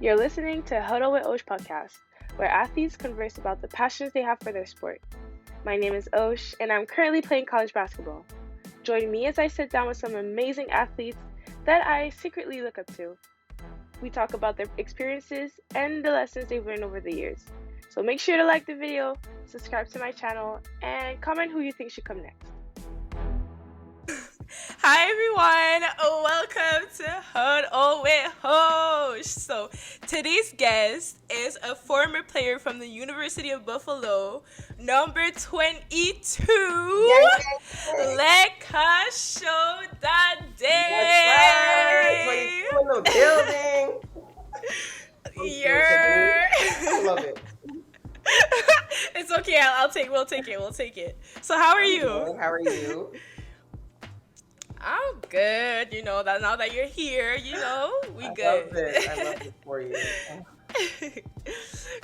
You're listening to HuddlewithOsh podcast, where athletes converse about the passions they have for their sport. My name is Osh, and I'm currently playing college basketball. Join me as I sit down with some amazing athletes that I secretly look up to. We talk about their experiences and the lessons they've learned over the years. So make sure to like the video, subscribe to my channel, and comment who you think should come next. Hi everyone, welcome to HuddlewithOsh. So today's guest is a former player from the University of Buffalo, number 22, Leka. Show that day. That's right, 22 in the building. I love it. It's okay. We'll take it. So how are you? Good. How are you? I'm good. You know that now that you're here, we good. I love it for you.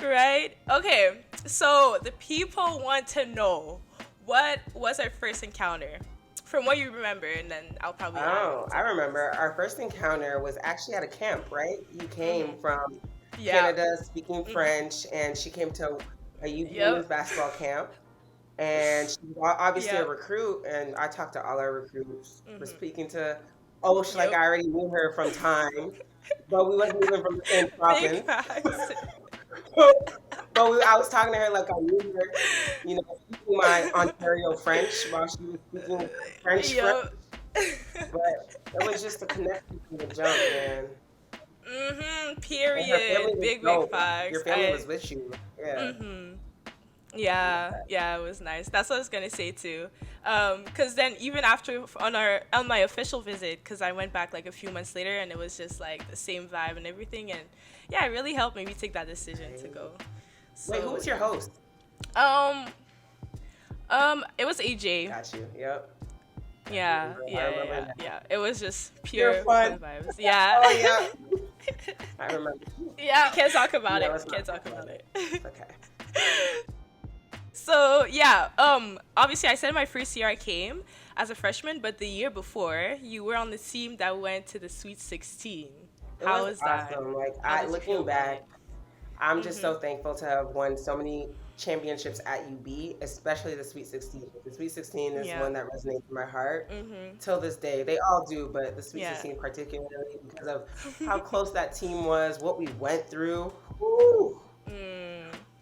Right? Okay. So the people want to know, what was our first encounter? From what you remember, and then I'll probably. I remember our first encounter was actually at a camp, right? You came from Canada speaking French, and she came to a UB women's basketball camp. And she's obviously a recruit, and I talked to all our recruits. We're speaking to Osh like I already knew her from time, but we wasn't even from the same province. I was talking to her like I knew her, speaking my Ontario French while she was speaking French. But it was just a connection from the jump, man. Period. Big facts. Your family was with you. Yeah. Yeah, it was nice. That's what I was gonna say too. Cause then even after on my official visit, cause I went back like a few months later, and it was just like the same vibe and everything, and it really helped me take that decision to go. So, wait, who was your host? It was AJ. Got you. Yep. Yeah. It was just pure fun vibes. Yeah. Oh yeah. I remember. Yeah. Can't talk about it. It's okay. So obviously I said my first year I came as a freshman, but the year before you were on the team that went to the Sweet 16. How was that? Awesome. Like looking back, I'm just so thankful to have won so many championships at UB, especially the Sweet 16. The Sweet 16 is one that resonates in my heart till this day. They all do, but the Sweet 16 particularly because of how close that team was, what we went through. Woo!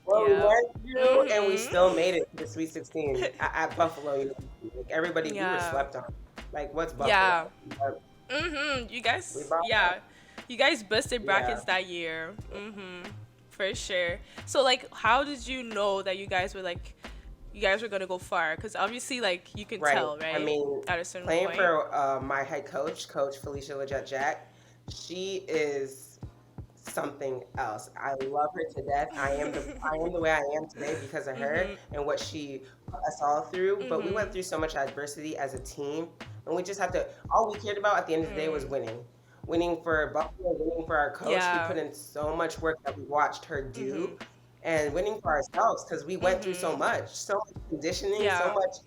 We went through, and we still made it to the Sweet 16 at Buffalo. Like everybody, we were slept on. Like, what's Buffalo? You guys busted brackets that year. For sure. So, like, how did you know that you guys were gonna go far? Because obviously, like, you can tell, right? I mean, at a certain playing point. for my head coach Felicia Leggett-Jack, she is something else. I love her to death. I am the way I am today because of her and what she put us all through. But we went through so much adversity as a team, and we just have to. All we cared about at the end of the day was winning. Winning for Buffalo, winning for our coach. We put in so much work that we watched her do, and winning for ourselves because we went through so much conditioning, so much.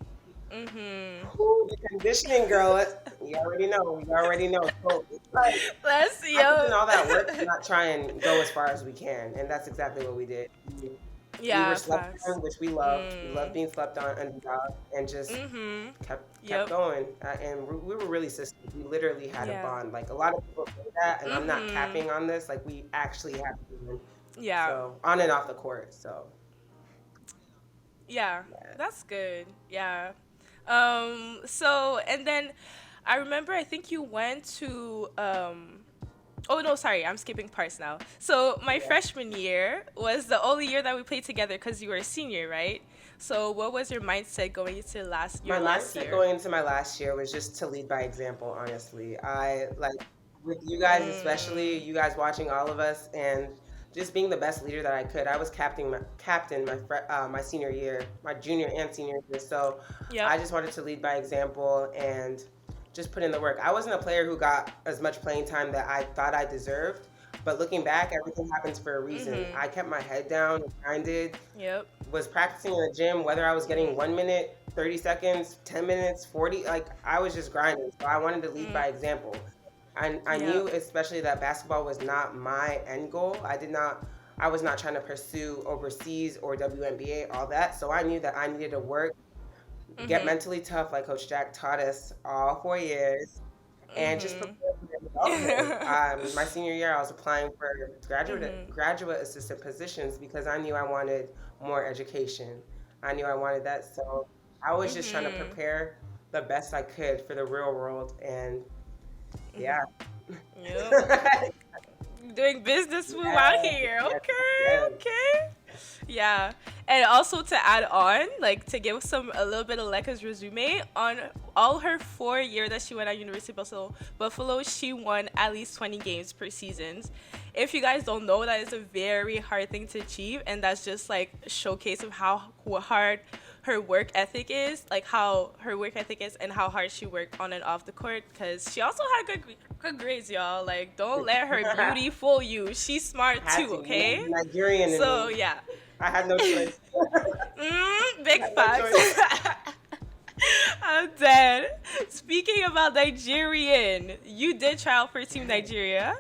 Ooh, the conditioning, girl. You already know. So it's like, let's see. Doing all that work to not try and go as far as we can, and that's exactly what we did. We were slept on, which we loved. We loved being slept on and and just kept going. And we were really sisters. We literally had a bond. Like a lot of people say that, and I'm not capping on this. Like we actually had a bond. So on and off the court. So that's good. Yeah. So, and then I remember, I think you went to, oh no, sorry, I'm skipping parts now. So my freshman year was the only year that we played together because you were a senior, right? So what was your mindset going into last year? My mindset going into my last year was just to lead by example, honestly. I, like, with you guys especially, you guys watching all of us, and just being the best leader that I could. I was captain my senior year, my junior and senior year. So I just wanted to lead by example and just put in the work. I wasn't a player who got as much playing time that I thought I deserved, but looking back, everything happens for a reason. I kept my head down, grinded, was practicing in the gym, whether I was getting 1 minute, 30 seconds, 10 minutes, 40, like I was just grinding. So I wanted to lead by example. I Yeah. knew especially that basketball was not my end goal. I was not trying to pursue overseas or WNBA, all that. So I knew that I needed to work, get Mhm. mentally tough, like Coach Jack taught us all 4 years, and just Mhm. prepare for the adulthood. My senior year, I was applying for Mhm. graduate assistant positions because I knew I wanted more education. I knew I wanted that, so I was just trying to Mhm. prepare the best I could for the real world, and yeah. Yep. Doing business move out Yes, here. yes, Okay. yes. Okay. Yeah. And also to add on, like to give a little bit of Leka's resume on all her 4 year that she went at University of Buffalo, she won at least 20 games per season. If you guys don't know, that is a very hard thing to achieve, and that's just like a showcase of how hard her work ethic is, like how her work ethic is, and how hard she worked on and off the court. Because she also had good grades, y'all. Like, don't let her beauty fool you. She's smart Had too, to, okay? the Nigerian in So me. yeah, I had no choice. I big had no facts. choice. I'm dead. Speaking about Nigerian, you did try out for Team Nigeria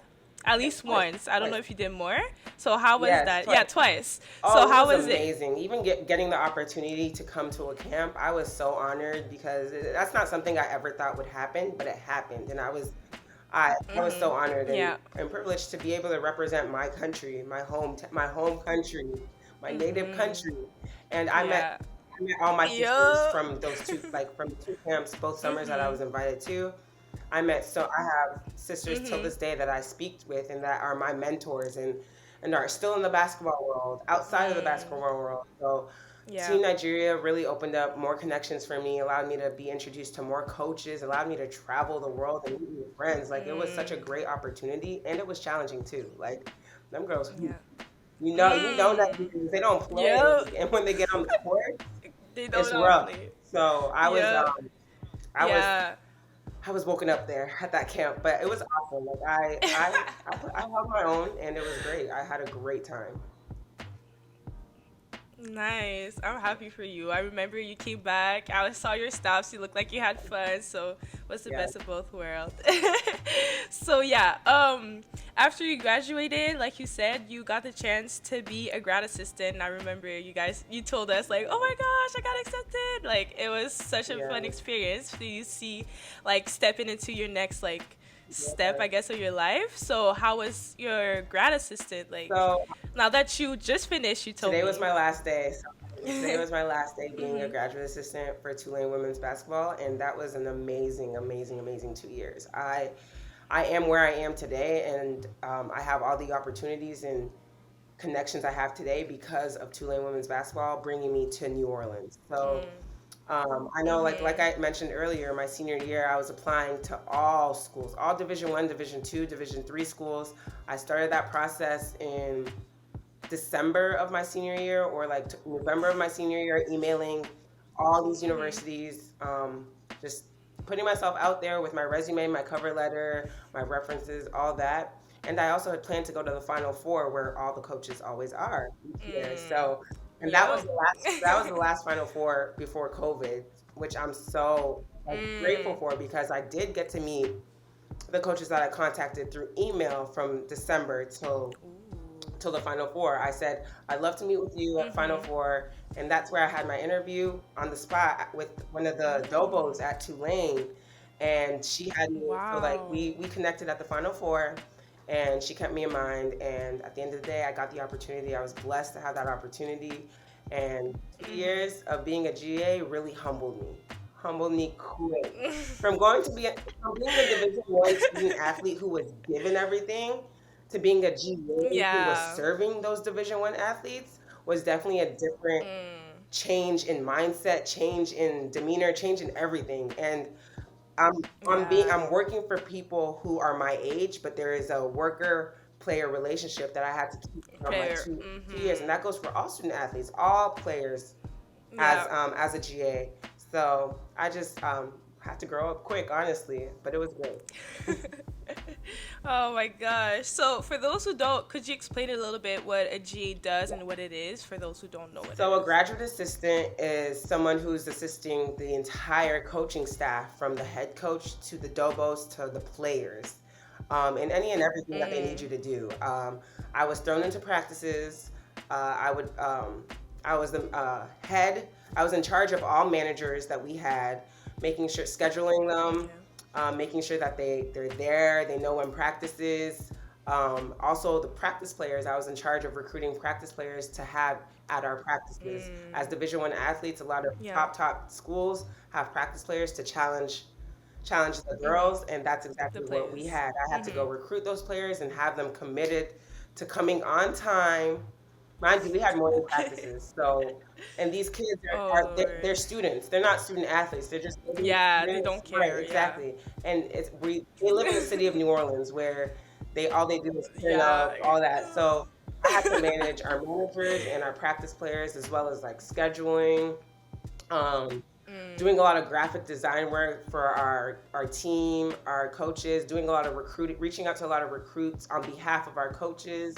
at least Twice, once. I don't know twice. if you did more. So how was Yes, that? twice. Yeah, twice. So Oh, it how was was it? amazing. Even getting the opportunity to come to a camp, I was so honored because that's not something I ever thought would happen, but it happened, and I was so honored Yeah. and privileged to be able to represent my country, my home country, my native country, and Yeah. I met all my sisters Yo. from from the two camps, both summers that I was invited to. I have sisters till this day that I speak with and that are my mentors and are still in the basketball world, outside of the basketball world. So Yeah. Team Nigeria really opened up more connections for me, allowed me to be introduced to more coaches, allowed me to travel the world and meet new friends. Like it was such a great opportunity and it was challenging too. Like them girls Yeah. you know that they don't play Yo. and when they get on the court, They it's don't rough. play. So Yeah. I was Yeah. I was woken up there at that camp, but it was awesome. Like I held my own, and it was great. I had a great time. Nice. I'm happy for you. I remember you came back. I saw your stops. You looked like you had fun. So what's the Yeah. best of both worlds? So yeah. After you graduated, like you said, you got the chance to be a grad assistant. And I remember you told us like, oh my gosh, I got accepted. Like it was such a Yeah. fun experience for you to see, like stepping into your next like step, Yeah. I guess, of your life. So how was your grad assistant like? So Now that you just finished, you told today was me. my last day. Today was my last day being a graduate assistant for Tulane women's basketball, and that was an amazing, amazing, amazing 2 years. I am where I am today, and I have all the opportunities and connections I have today because of Tulane women's basketball bringing me to New Orleans. So I know, like I mentioned earlier, my senior year, I was applying to all schools, all Division I, Division II, Division III schools. I started that process in December of my senior year or like November of my senior year, emailing all these universities, just putting myself out there with my resume, my cover letter, my references, all that. And I also had planned to go to the Final Four, where all the coaches always are each year. So, and Yep. that was the last Final Four before COVID, which I'm so like, grateful for because I did get to meet the coaches that I contacted through email from December till the Final Four. I said, I'd love to meet with you at Final Four. And that's where I had my interview on the spot with one of the Dobos at Tulane. And she had me, so like Wow. we connected at the Final Four and she kept me in mind. And at the end of the day, I got the opportunity. I was blessed to have that opportunity. And 2 years of being a GA really humbled me quick. From going to be from being a Division I student athlete who was given everything to being a GA who was Yeah. serving those Division I athletes was definitely a different change in mindset, change in demeanor, change in everything. And Yeah. I'm working for people who are my age, but there is a worker player relationship that I had to keep from my Fair. 2 years, and that goes for all student athletes, all players Yeah. as a GA. So I just had to grow up quick, honestly, but it was great. Oh my gosh. So for those who don't, could you explain a little bit what a GA does and what it is for those who don't know what it So a is? graduate assistant is someone who's assisting the entire coaching staff from the head coach to the dobos to the players. in any and everything that they need you to do. I was thrown into practices. I would I was the head. I was in charge of all managers that we had, making sure scheduling them, Okay. making sure that they're there, they know when practice is. Also, the practice players. I was in charge of recruiting practice players to have at our practices. As Division 1 athletes, a lot of Yeah. top schools have practice players to challenge the Mm-hmm. girls, and that's The exactly what we players. had. I had to Mm-hmm. go recruit those players and have them committed to coming on time. Mind you, we had morning practices, so and these kids Oh they're Lord. students. They're not student athletes. They're just regular Yeah, they students, don't right? care. Yeah. Exactly. And they live in the city of New Orleans where they do is turn Yeah. up all that. So I had to manage our managers and our practice players as well as like scheduling. Um, Doing a lot of graphic design work for our team, our coaches, doing a lot of recruiting, reaching out to a lot of recruits on behalf of our coaches,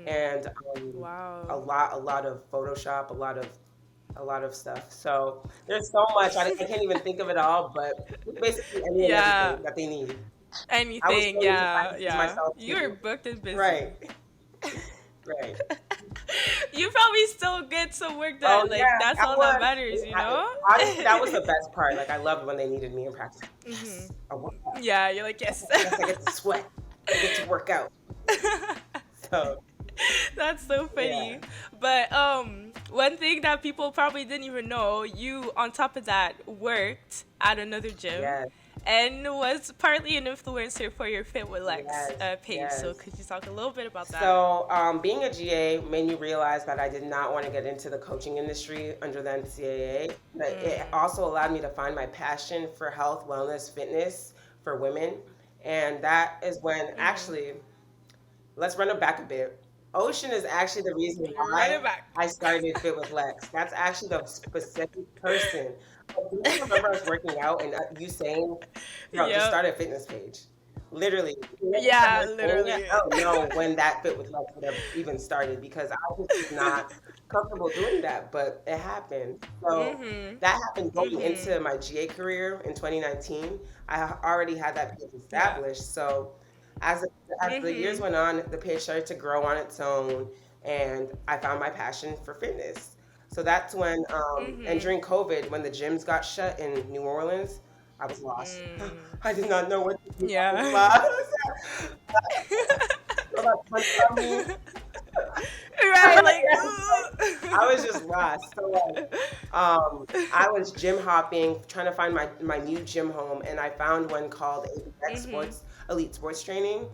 and Wow. a lot of Photoshop, a lot of stuff. So there's so much I can't even think of it all, but basically any and Yeah. everything that they need. I was Anything. thrown into Yeah. practices Yeah. myself You were too. booked and busy. Right, right. You probably still get some work Oh done. Like yeah, that's I all that was. matters, you know? Honestly, that was the best part. Like I loved when they needed me in practice. hmm Yes, I want that. Yeah, you're like, yes. Yes, I get to sweat. I get to work out. So That's so yeah, funny. But one thing that people probably didn't even know, you on top of that worked at another gym yes, and was partly an influencer for your FitwithLeks yes, page. So yes. could you talk a little bit about that? So being a GA made me realize that I did not want to get into the coaching industry under the NCAA. But it also allowed me to find my passion for health, wellness, fitness for women. And that is when actually, let's run it back a bit. Ocean is actually the reason Run why it back. I started Fit with Lex. That's actually the specific person. Like, do you remember us working out and you saying, "Yo, just Yep. start a fitness page." Literally, you Yeah, remember saying it? literally. I don't know when that Fit with Lex would have even started because I just was not comfortable doing that, but it happened. So Mhm. that happened going Mhm. into my GA career in 2019. Already had that page Yeah. established. So as as the years Mhm. went on, the page started to grow on its own, and I found my passion for fitness. So that's when, and Mhm. during COVID, when the gyms got shut in New Orleans, I was lost. Mm. I did not know what to do. I was Yeah. lost. So that's when me. Right, like I was just lost. So like, I was gym hopping, trying to find my new gym home, and I found one called ABX mhm. Sports Elite Sports Training,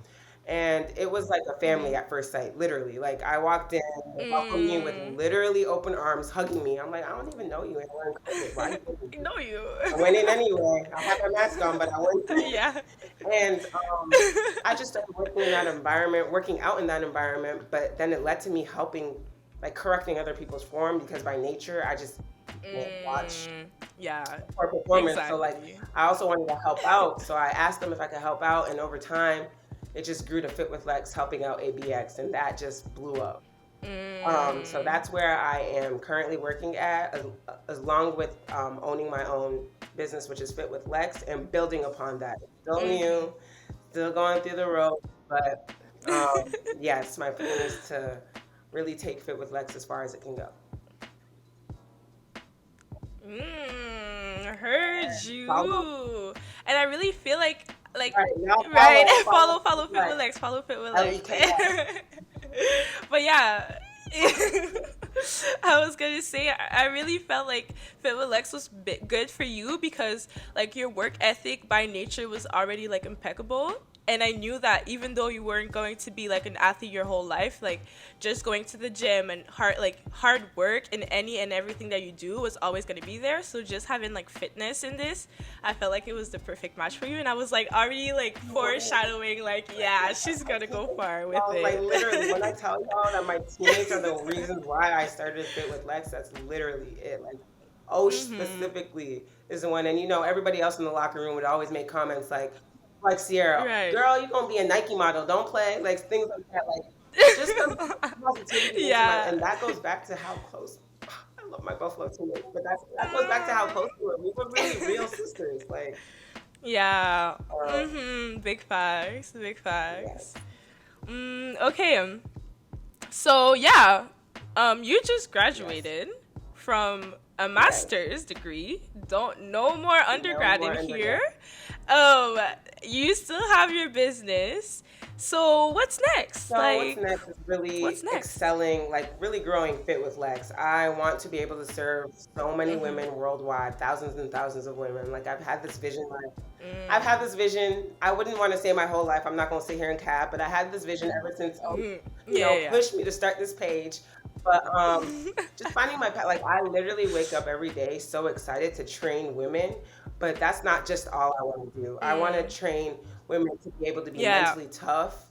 and it was like a family Mhm. at first sight, literally. Like I walked in, they welcomed me with Mm. literally open arms, hugging me. I'm like, I don't even know you, and we're in COVID. Why are you hugging me? Know you. I went in anyway. I had my mask on, but I went in. Yeah. And I just started working in that environment, working out in that environment, but then it led to me helping, like correcting other people's form because by nature, I just can't watch Mm. Yeah. poor performance. So like, Exactly. I also wanted to help out. So I asked them if I could help out, and over time, it just grew to Fit with Lex, helping out ABX, and that just blew up. So Mm. that's where I am currently working at, along with owning my own business, which is Fit with Lex, and building upon that. It's still Mhm. new, still going through the road, but yes, my plan is to really take Fit with Lex as far as it can go. Heard Follow. you. And I really feel like All right, now right. follow Follow Fit with Fit with Lex. Lex. Follow Fit with Lex. LEKS. But yeah. I was gonna say I really felt like Fit with Lex was good for you because like your work ethic by nature was already like impeccable, and I knew that even though you weren't going to be like an athlete your whole life, like just going to the gym and hard work in any and everything that you do was always going to be there. So just having like fitness in this, I felt like it was the perfect match for you, and I was like already like foreshadowing like yeah, she's gonna go far with Like literally, when I it. tell y'all that my teammates are the reasons why I started Fit with Lex, that's literally it. Like Osh Mhm. specifically is the one, and everybody else in the locker room would always make comments like Sierra, Right. girl, you gonna be a Nike model, don't play, like things like that, like just some positivity into my, Yeah. and that goes back to how close. I love my Buffalo teammates, but that goes back to how close we were. We were really real sisters, like Yeah. Um, Big facts. Big facts. yes. Okay. So yeah, you just Yes. graduated from a Right. master's degree. Don't no more No undergrad more in here. undergrad. Um, you still have your business. So what's next? So what's Like, next is what's really next? excelling, like really growing Fit with Lex. I want to be able to serve so many Mhm. women worldwide, thousands and thousands of women. Like I've had this vision, I've had Mm. this vision. I wouldn't want to say my whole life. I'm not going to sit here and cap, but I had this vision ever since, Mhm. Yeah. pushed me to start this page. But Yeah. just finding my path. Like I literally wake up every day so excited to train women, but that's not just all I want to do. I want to mm. train women to be able to be Yeah. mentally tough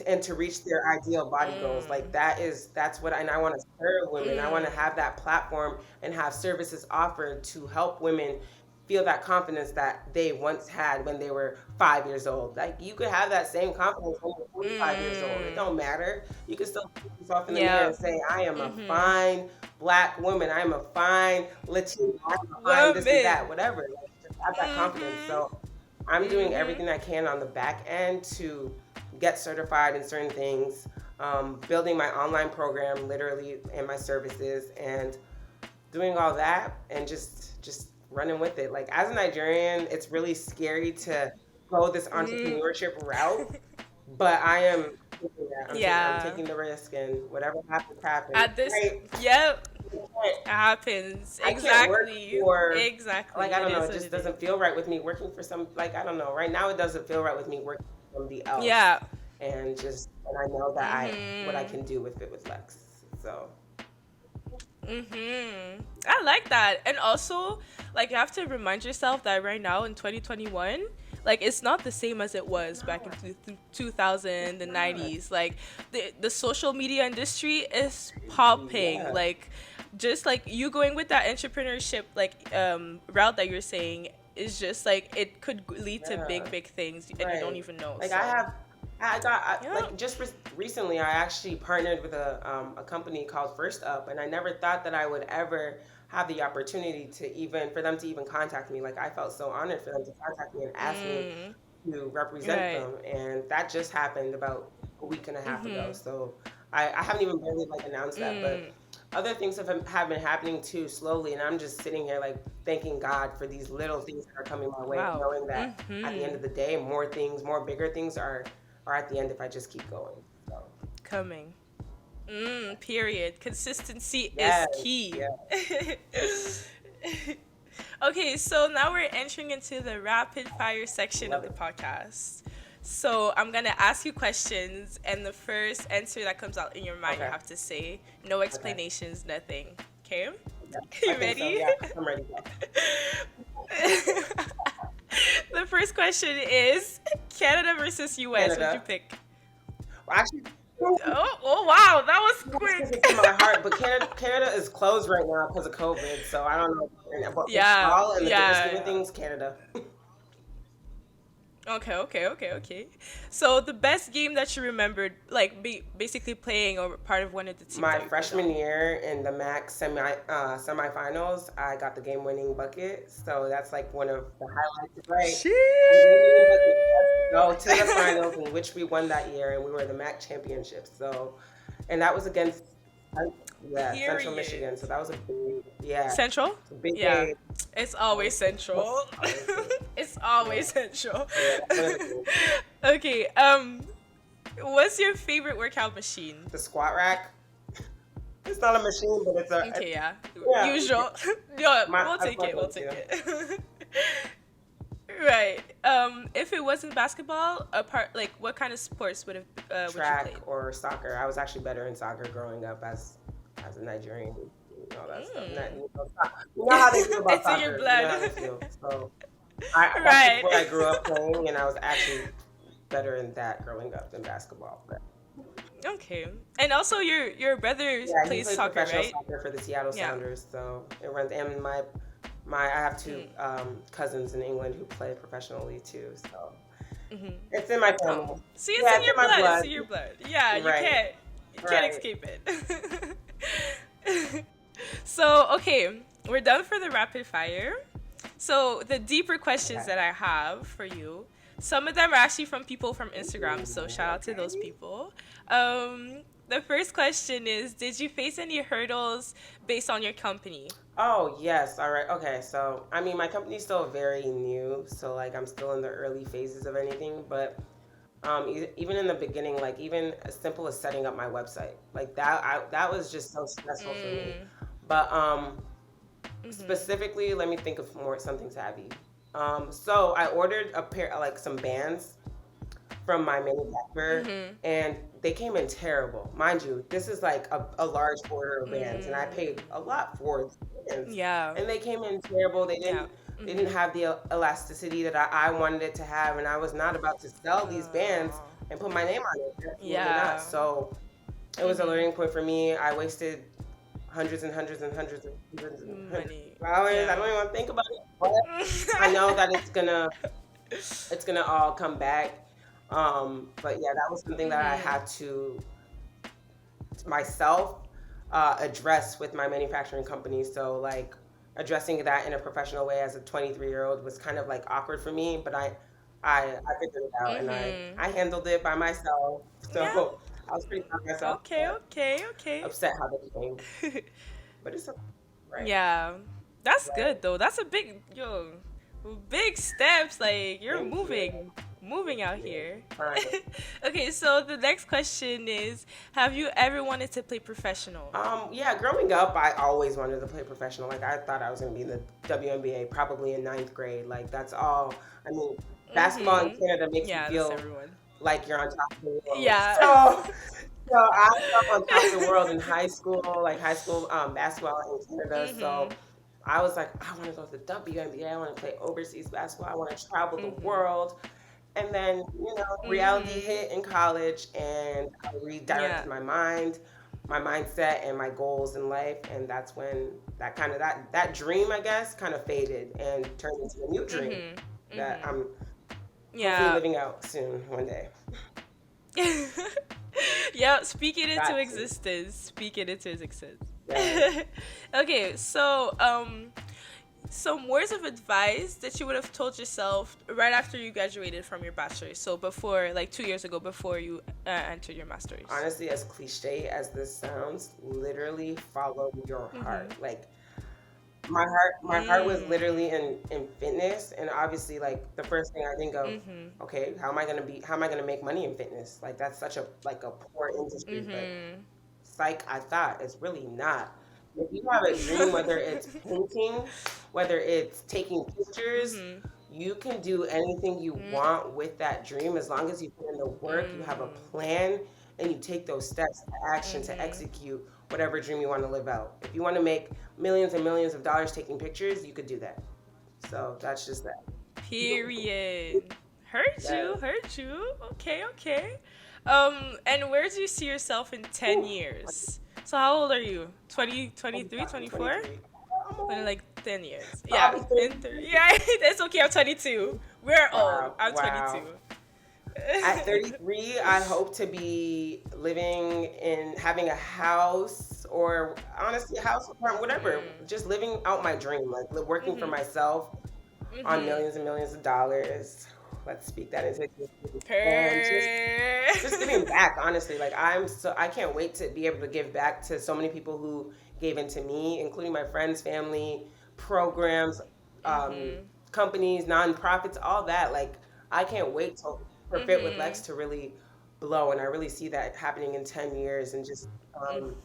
and to reach their ideal body goals. Like Mm. that's what, and I want to serve women. I want to Mm. have that platform and have services offered to help women feel that confidence that they once had when they were 5 years old. Like you could have that same confidence when you're 45 years old. It Mm. don't matter. You can still look yourself in the mirror Yeah. and say, I am a Mhm. fine black woman. I am a fine Latina. I'm a fine this and that, Woman. whatever. Like, just have that confidence. Mhm. So I'm doing Mhm. everything I can on the back end to get certified in certain things, building my online program literally and my services, and doing all that and just running with it. Like as a Nigerian, it's really scary to go this Mm. entrepreneurship route, but I am taking that. I'm Yeah. taking the risk, and whatever happens, happens. At this, Right? yep, I can't, happens. I can't work Exactly. for, like, Exactly. I It don't know. is It what just it is. doesn't feel right with me working for some. Like I don't know. Right now, it doesn't feel right with me working for somebody else, Yeah. and I know that I what I Mhm. can do with it with Lex. So I like that. And also, like, you have to remind yourself that right now in 2021, like, it's not the same as it was back in 2000, the it's not. 90s. Like, the social media industry is popping. Yeah. Like, just like you going with that entrepreneurship, like, route that you're saying is just like, it could lead to Yeah. big things and you don't Right. even know. Like So, yeah. like just recently, I actually partnered with a company called First Up, and I never thought that I would ever have the opportunity to even for them to even contact me. Like I felt so honored for them to contact me and ask me Mm, to represent right. them, and that just happened about a week and a half ago. Mm-hmm. So I haven't even really like announced that, but Mm, other things have been happening too slowly, and I'm just sitting here like thanking God for these little things that are coming my way, wow. knowing that at the end Mm-hmm. of the day, more things, more bigger things are at the end if I just keep going. So Coming. Period. Consistency is yes, key. yeah, Okay, so now we're entering into the rapid fire section of love the it. podcast. So I'm gonna ask you questions, and the first answer that comes out in your mind, you Okay, have to say. No okay, explanations, nothing. Okay? yeah, I You think so. ready? Yeah, I'm ready. Go. The first question is Canada versus US. What'd you Canada. pick? Well, actually, Oh wow, that was closer to quick. my heart, but Canada is closed right now because of COVID, so I don't know. But Yeah, overall, in the bigger scheme of yeah, things, Canada. Okay. So the best game that you remembered, like basically playing or part of one of the teams My that you played on. freshman year in the MAC semifinals, I got the game-winning bucket. So that's like one of the highlights, right? The game-winning bucket for us to go to the finals, in which we won that year, and we were the MAC championship. So, and that was against, yeah, Central Period. Michigan. So that was a big, yeah, Central? it's a big Yeah, game. it's always Central. Always good. It's Yeah, always Central. yeah, one of the games. Okay. What's your favorite workout machine? The squat rack. It's not a machine, but Okay, yeah. yeah. Usual. Yeah, we'll I take love it. We'll those, take yeah. it. Right. If it wasn't basketball, apart like what kind of sports would you Track play? or soccer. I was actually better in soccer growing up as a Nigerian and all that stuff. Mm. You know how they feel about It's in your soccer. You blood. know how they feel. So that's the Right. sport I grew up playing, and I was actually better in that growing up than basketball. But Okay. And also your brother yeah, he plays plays soccer, professional right? soccer for the Seattle Yeah. Sounders. So it runs, and my I have two Mm. cousins in England who play professionally too. So Hmm. it's in my Oh. family. See, it's Yeah, in it's in your my blood. It's blood. in your blood. Yeah, Right, you can't right. escape it. So, okay, we're done for the rapid fire. So the deeper questions that I have for you, some of them are actually from people from Instagram, so shout out to those people. The first question is, did you face any hurdles based on your company? Oh, yes. All right. Okay. So, I mean, my company's still very new, so like I'm still in the early phases of anything, but even in the beginning, like even as simple as setting up my website, like that was just so stressful for me. Mm, But mm-hmm, specifically, let me think of more something savvy. So I ordered a pair like some bands from my manufacturer, mm-hmm, and they came in terrible. Mind you, this is like a large order of bands, and I mm, paid a lot for the bands, yeah, and they came in terrible. yeah, They mm-hmm. didn't have the elasticity that I wanted it to have, and I was not about to sell these bands Uh, and put my name on it. Absolutely not. yeah, So it was a mm-hmm. learning point for me. I wasted hundreds and hundreds and hundreds and hundreds and hundreds Money, of hours. I yeah. don't even want to think about it, but I know that it's gonna all come back. But yeah, that was something that I Mm-hmm. had to myself address with my manufacturing company. So like addressing that in a professional way as a 23-year-old was kind of like awkward for me, but I figured it out and Mm-hmm. I handled it by myself. Yeah. So I was pretty proud of myself, Okay, but okay, okay. upset how they came. But it's okay. Right, Yeah. That's right. good though. That's a big steps. Like you're Thank you. moving out Yeah. here. Trying. Okay, so the next question is, have you ever wanted to play professional? Yeah, growing up, I always wanted to play professional. Like, I thought I was going to be in the WNBA probably in ninth grade. Like, that's all. I mean, basketball in Mm-hmm. Canada makes you Yeah, that's feel everyone. like you're on top of the world. Yeah. So I felt on top of the world in high school, like high school basketball in Canada. So Mm-hmm. I was like, I want to go to the WNBA. I want to play overseas basketball. I want to travel the Mm-hmm. world. And then, reality Mm-hmm. hit in college, and I redirected Yeah. my mind, my mindset, and my goals in life. And that's when that dream, I guess, kind of faded and turned into a new dream Mm-hmm. that Mm-hmm. I'm hopefully Yeah. living out soon one day. Yeah, speak it into Got to. existence. Speak it into existence. Yes. Okay, so some words of advice that you would have told yourself right after you graduated from your bachelor's. So before, like 2 years ago, before you entered your master's. Honestly, as cliche as this sounds, literally follow your Mhm. heart. Like my heart was literally Mm. in fitness, and obviously like the first thing I think of, Mhm. okay, how am I gonna make money in fitness? Like that's such a poor industry, but Mhm. psych, I thought it's really not. If you have a dream, whether it's painting, whether it's taking pictures, Mhm. you can do anything you Mm. want with that dream as long as you put in the work, you have a Mm. plan, and you take those steps to action to Mhm. execute whatever dream you want to live out. If you want to make millions and millions of dollars taking pictures, you could do that. So that's just that. Period. Heard Yes. you. Heard you. Okay. Okay. And where do you see yourself in 10 Whew. years? So how old are you? 20, I'm 23, talking 24? 23. In like 10 years. I'll Yeah, be in 33. three. Yeah, it's okay. I'm 22. We're old. Wow. I'm Wow. 22. At 33, I hope to be living in having a house or honestly a house or whatever. Mm. Just living out my dream, like working for Mhm. myself on Mhm. millions and millions of dollars. Let's speak that into existence. And Per. just giving back, honestly. Like I can't wait to be able to give back to so many people who gave into me, including my friends, family, programs, um, Mhm. companies, nonprofits, all that. Like I can't wait for Fit with Lex Mhm. to really blow, and I really see that happening in 10 years, and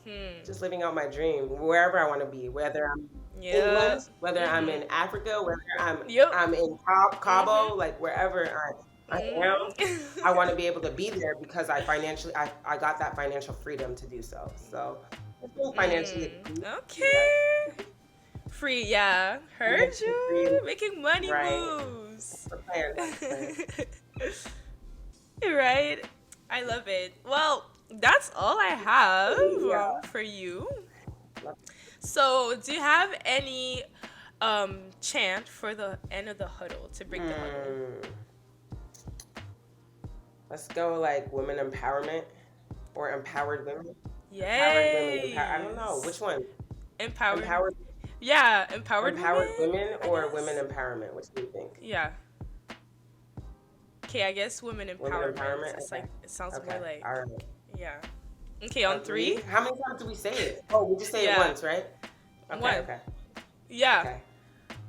Mhm. just living out my dream wherever I want to be, whether I'm in Yeah. England, whether I'm in Mhm. Africa, whether Yep. I'm in Mhm. Cabo, like wherever I am, I Mhm. want to be able to be there because I got that financial freedom to do so. So it's being financially Mm. free. Yeah, Okay. Free, yeah. Heard financially free and you. Making money right. moves. That's the plan. That's the plan. Right? I love it. Well, that's all I have Yeah. for you. So, do you have any chant for the end of the huddle to break the huddle? Hmm. Let's go like women empowerment or empowered women. Empowered women. I don't know Yes. which one. Empowered. Empowered. Yeah, empowered Empowered women, women I or women guess. empowerment? What do you think? Yeah. Okay, I guess women Women empowerment. empowerment? It's Okay. like it sounds more Okay. like, All right. yeah. Okay, on On three? three. How many times do we say it? Oh, we just say it Yeah. once, right? Okay, One. okay. Yeah. Okay.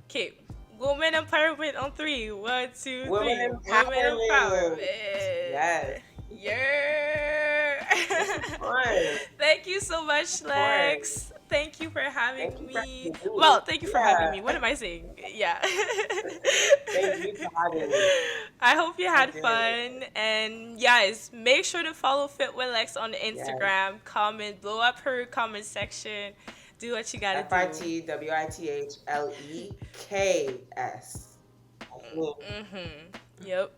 Okay. Women empowerment on three. One, two, Women three. Women empowerment. Yes. empowerment. Yeah. This is fun. Thank you so much, Of course. Lex. Thank you for Thank having you for me. having me. Well, thank you for having Yeah. me. What am I saying? Yeah. Thank you for having me. I hope you I had did. fun. And guys, make sure to follow FitwithLeks on Yes. Instagram. Comment, blow up her comment section. Do what you gotta do. FITWITHLEKS. Yep.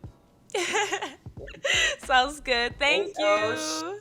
Sounds good. Thank Thanks, Osh. you.